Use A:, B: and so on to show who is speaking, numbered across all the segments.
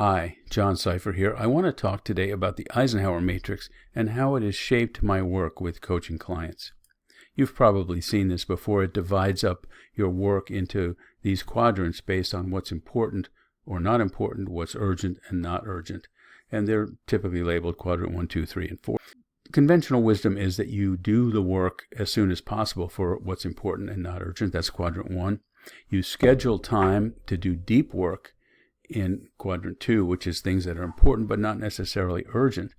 A: Hi, John Cipher here. I want to talk today about the Eisenhower Matrix and how it has shaped my work with coaching clients. You've probably seen this before. It divides up your work into these quadrants based on what's important or not important, what's urgent and not urgent. And they're typically labeled quadrant 1, 2, 3, and 4. Conventional wisdom is that you do the work as soon as possible for what's important and not urgent. That's quadrant 1. You schedule time to do deep work in quadrant 2, which is things that are important but not necessarily urgent.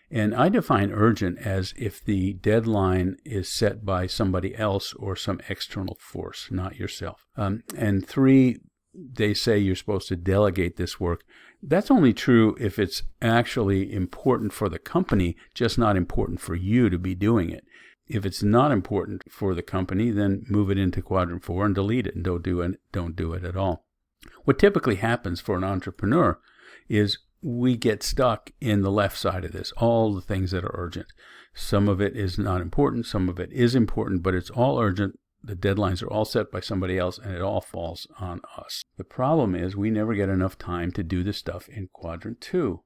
A: And I define urgent as if the deadline is set by somebody else or some external force, not yourself. And 3, they say you're supposed to delegate this work. That's only true if it's actually important for the company, just not important for you to be doing it. If it's not important for the company, then move it into quadrant 4 and delete it and don't do it at all. What typically happens for an entrepreneur is we get stuck in the left side of this, all the things that are urgent. Some of it is not important, some of it is important, but it's all urgent. The deadlines are all set by somebody else, and it all falls on us. The problem is we never get enough time to do the stuff in quadrant 2.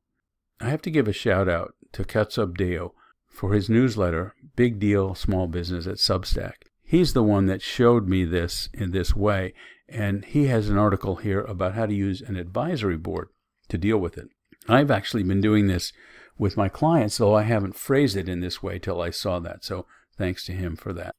A: I have to give a shout out to Katsub Deo for his newsletter, Big Deal Small Business at Substack. He's the one that showed me this in this way, and he has an article here about how to use an advisory board to deal with it. I've actually been doing this with my clients, though I haven't phrased it in this way till I saw that, so thanks to him for that.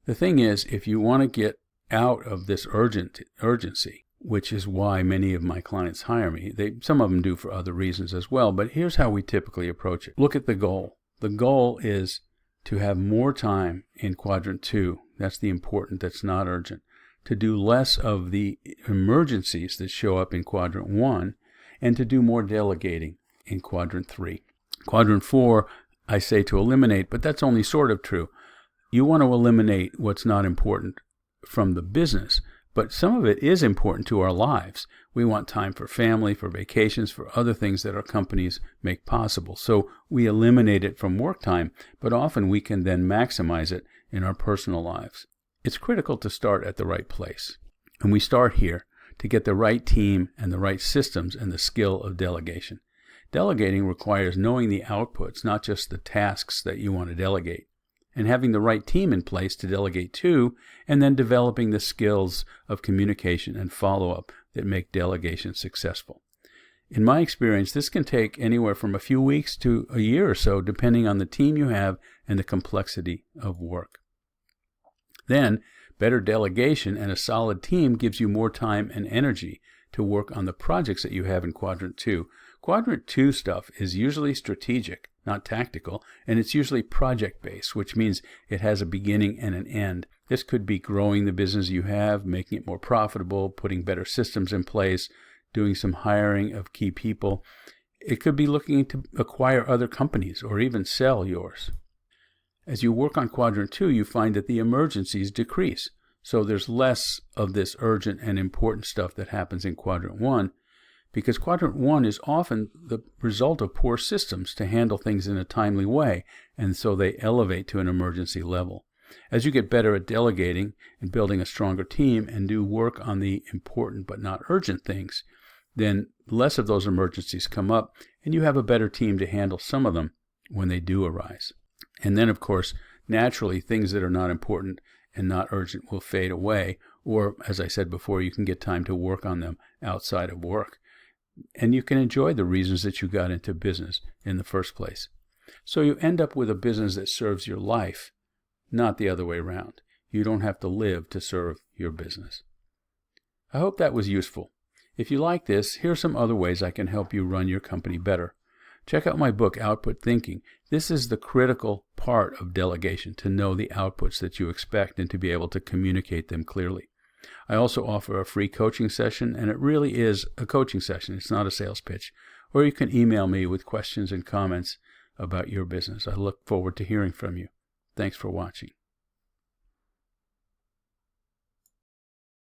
A: The thing is, if you want to get out of this urgency, which is why many of my clients hire me, some of them do for other reasons as well, but here's how we typically approach it. Look at the goal. The goal is to have more time in quadrant 2, that's the important, that's not urgent, to do less of the emergencies that show up in quadrant 1, and to do more delegating in quadrant 3. Quadrant 4, I say to eliminate, but that's only sort of true. You want to eliminate what's not important from the business, but some of it is important to our lives. We want time for family, for vacations, for other things that our companies make possible. So we eliminate it from work time, but often we can then maximize it in our personal lives. It's critical to start at the right place. And we start here to get the right team and the right systems and the skill of delegation. Delegating requires knowing the outputs, not just the tasks that you want to delegate, and having the right team in place to delegate to, and then developing the skills of communication and follow-up that make delegation successful. In my experience, this can take anywhere from a few weeks to a year or so, depending on the team you have and the complexity of work. Then, better delegation and a solid team gives you more time and energy to work on the projects that you have in quadrant 2. Quadrant 2 stuff is usually strategic, not tactical, and it's usually project-based, which means it has a beginning and an end. This could be growing the business you have, making it more profitable, putting better systems in place, doing some hiring of key people. It could be looking to acquire other companies or even sell yours. As you work on quadrant 2, you find that the emergencies decrease. So there's less of this urgent and important stuff that happens in quadrant 1, because quadrant 1 is often the result of poor systems to handle things in a timely way, and so they elevate to an emergency level. As you get better at delegating and building a stronger team and do work on the important but not urgent things, then less of those emergencies come up, and you have a better team to handle some of them when they do arise. And then, of course, naturally, things that are not important and not urgent will fade away, or, as I said before, you can get time to work on them outside of work. And you can enjoy the reasons that you got into business in the first place. So you end up with a business that serves your life, not the other way around. You don't have to live to serve your business. I hope that was useful. If you like this, here are some other ways I can help you run your company better. Check out my book, Output Thinking. This is the critical part of delegation, to know the outputs that you expect and to be able to communicate them clearly. I also offer a free coaching session, and it really is a coaching session. It's not a sales pitch. Or you can email me with questions and comments about your business. I look forward to hearing from you. Thanks for watching.